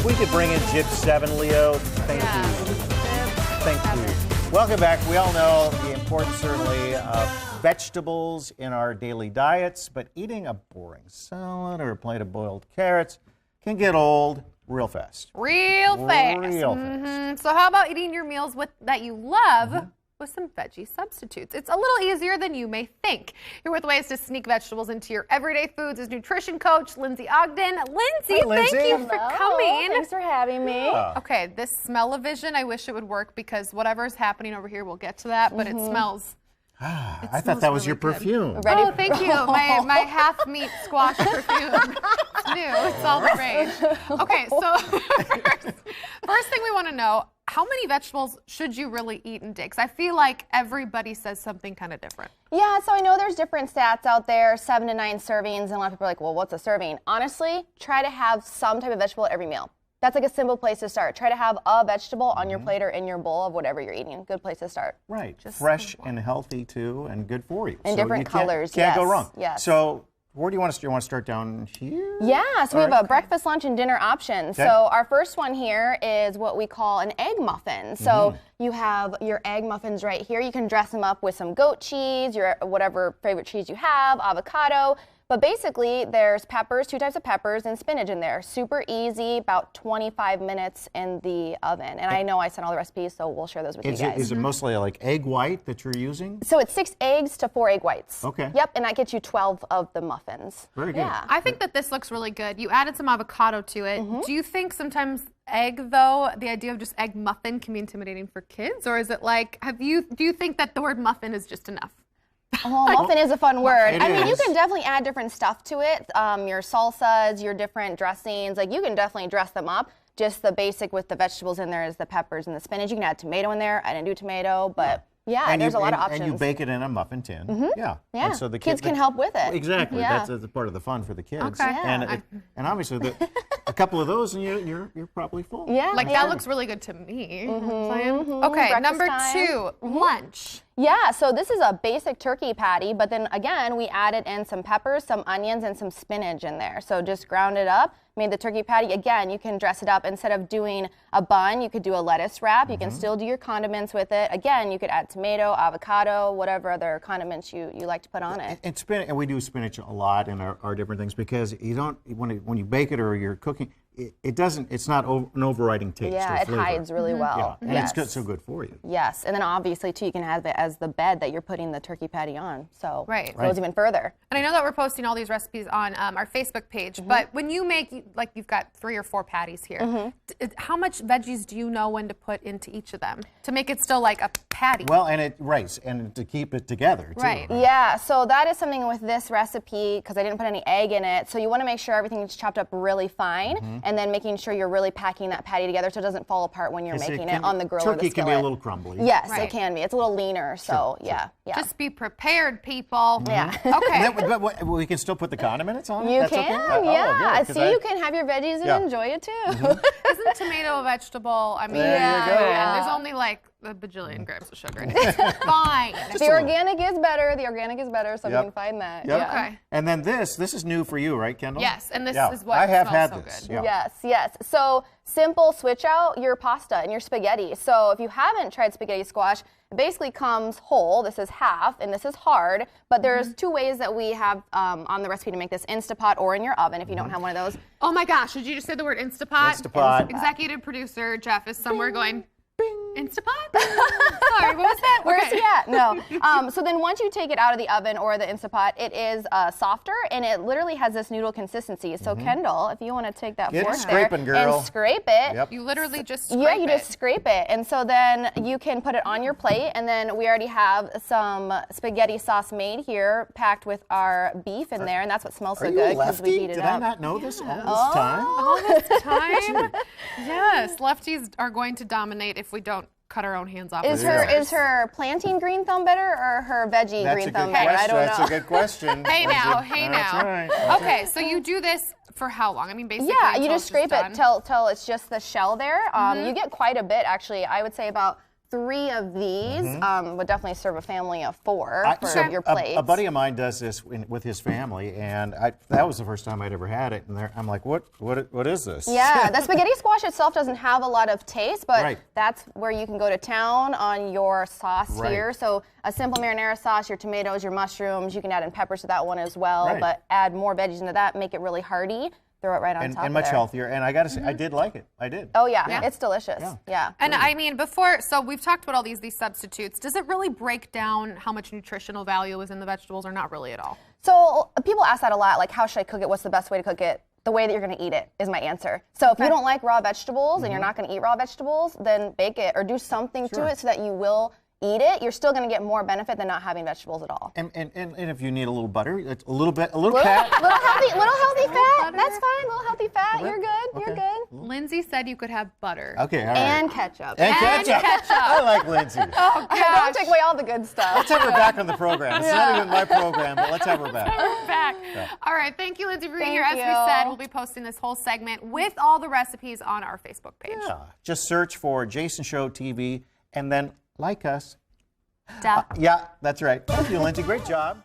we could bring in Jib 7, Leo, thank you. Thank you. Welcome back. We all know the importance, certainly, of vegetables in our daily diets, but eating a boring salad or a plate of boiled carrots can get old real fast. Real fast. So how about eating your meals that you love with some veggie substitutes? It's a little easier than you may think. Here with ways to sneak vegetables into your everyday foods is nutrition coach Lindsay Ogden. Lindsay, Hi, Lindsay. thank you for coming. Thanks for having me. Yeah. Okay, this smell-o-vision, I wish it would work because whatever is happening over here, we'll get to that, but it smells. I thought that was your perfume. Ready? Oh, thank you. My half-meat squash perfume. It's new. It's all the rage. Okay, so first thing we want to know, how many vegetables should you really eat in a day? Because I feel like everybody says something kind of different. Yeah, so I know there's different stats out there, 7 to 9 servings, and a lot of people are like, well, what's a serving? Honestly, try to have some type of vegetable at every meal. That's like a simple place to start. Try to have a vegetable on your plate or in your bowl of whatever you're eating. Good place to start. Right. Fresh and healthy, too, and good for you. And different colors, Can't go yes, wrong. yes. So where do you want to start? You want to start down here? Yeah, so we have a breakfast, lunch, and dinner option. Okay. So our first one here is what we call an egg muffin. So you have your egg muffins right here. You can dress them up with some goat cheese, your whatever favorite cheese you have, avocado. But basically, there's peppers, 2 types of peppers, and spinach in there. Super easy, about 25 minutes in the oven. And I know I sent all the recipes, so we'll share those with you guys. Is it mostly like egg white that you're using? So it's 6 eggs to 4 egg whites. Okay. Yep, and that gets you 12 of the muffins. Very good. Yeah. I think that this looks really good. You added some avocado to it. Do you think sometimes egg, though, the idea of just egg muffin can be intimidating for kids? Or is it like, do you think that the word muffin is just enough? Oh, muffin is a fun word. It I mean, you is. can definitely add different stuff to it. Your salsas, your different dressings, like you can definitely dress them up. Just the basic with the vegetables in there is the peppers and the spinach. You can add tomato in there. I didn't do tomato, but yeah, there's a lot of options. And you bake it in a muffin tin. Yeah. Yeah. And so the kids can help with it. Exactly. Yeah. That's part of the fun for the kids. Okay. Yeah. And obviously, a couple of those, and you're probably full. Yeah. Like, yeah. that looks really good to me. Okay, Breakfast number time. 2, lunch. Yeah, so this is a basic turkey patty, but then again, we added in some peppers, some onions, and some spinach in there. So just ground it up, made the turkey patty. Again, you can dress it up. Instead of doing a bun, you could do a lettuce wrap. You can still do your condiments with it. Again, you could add tomato, avocado, whatever other condiments you like to put on it. And spinach, and we do spinach a lot in our different things because you don't when you bake it or you're cooking, it's not an overriding taste. Yeah, or it flavor. hides really well. Yeah, and Yes. it's good, so good for you. Yes, and then obviously too, you can have it as the bed that you're putting the turkey patty on. So Right. it goes even further. And I know that we're posting all these recipes on our Facebook page, but when you make, like, you've got 3 or 4 patties here, how much veggies do you know when to put into each of them to make it still like a patty? Well, and to keep it together too. Right. Yeah, so that is something with this recipe, because I didn't put any egg in it, so you want to make sure everything is chopped up really fine, and then making sure you're really packing that patty together so it doesn't fall apart when you're making it on the grill or the Turkey can be a skillet. little crumbly. Yes, Right. it can be. It's a little leaner, so yeah. Just be prepared, people. Yeah. Okay. But we can still put the condiments on it? You That's can, okay? Oh, yeah. good, 'cause See, you can have your veggies and Yeah. enjoy it too. Isn't tomato a vegetable? I mean, There you go. and there's only like a bajillion grams of sugar in it. It's fine. The organic is better. The organic is better, so Yep. we can find that. Yep. Yeah. Okay. And then this is new for you, right, Kendall? Yes, and this Yeah. is what I have smells had so this. good. Yeah. Yes, yes. So simple, switch out your pasta and your spaghetti. So if you haven't tried spaghetti squash, it basically comes whole. This is half, and this is hard. But there's 2 ways that we have on the recipe to make this: Instapot or in your oven if you don't have one of those. Oh my gosh, did you just say the word Instapot? Instapot. Executive producer Jeff is somewhere going, Instapot? Sorry, what was that? Where's Okay. he at? No. So then once you take it out of the oven or the Instapot, it is softer, and it literally has this noodle consistency. So Kendall, if you want to take that Get fork scraping, there girl. and scrape it. Yep. You literally just scrape Yeah, you it. just scrape it. And so then you can put it on your plate, and then we already have some spaghetti sauce made here, packed with our beef in there, and that's what smells Are so you a good because we lefty? heat it Did up. I not know this all this time? All this time? Yes, lefties are going to dominate if we don't cut our own hands off. Is her plantain green thumb better or her veggie That's green a thumb good better? question. I don't That's know. a good question. Hey now, hey That's now. right. Okay, so you do this for how long? I mean, basically, Yeah, you until just it's scrape done. it till it's just the shell there. You get quite a bit, actually. I would say about 3 of these would definitely serve a family of 4 for So your plates. a buddy of mine does this with his family, and that was the first time I'd ever had it. And I'm like, what is this? Yeah, the spaghetti squash itself doesn't have a lot of taste, but Right. that's where you can go to town on your sauce Right. here. So a simple marinara sauce, your tomatoes, your mushrooms, you can add in peppers to that one as well, Right. but add more veggies into that, make it really hearty. Throw it right on top And much there. healthier. And I got to say, I did like it. I did. Oh yeah, it's delicious. Yeah. And I mean, so we've talked about all these substitutes. Does it really break down how much nutritional value is in the vegetables, or not really at all? So people ask that a lot, like how should I cook it? What's the best way to cook it? The way that you're going to eat it is my answer. So if you don't like raw vegetables and you're not going to eat raw vegetables, then bake it or do something to it so that you will eat it. You're still going to get more benefit than not having vegetables at all. And if you need a little butter, it's a little cat. Little healthy fat. That's fine. Little healthy fat. You're good. Okay. You're good. Lindsay said you could have butter. Okay, all right. And ketchup. And ketchup. I like Lindsay. Oh, Don't take away all the good stuff. Let's have her back on the program. It's not even my program, but let's have her back. We're back. All right, thank you, Lindsay, for being here. As Thank we you. said, we'll be posting this whole segment with all the recipes on our Facebook page. Yeah. Just search for Jason Show TV and then like us. Duh. Yeah, that's right. Thank you, Lindsay. Great job.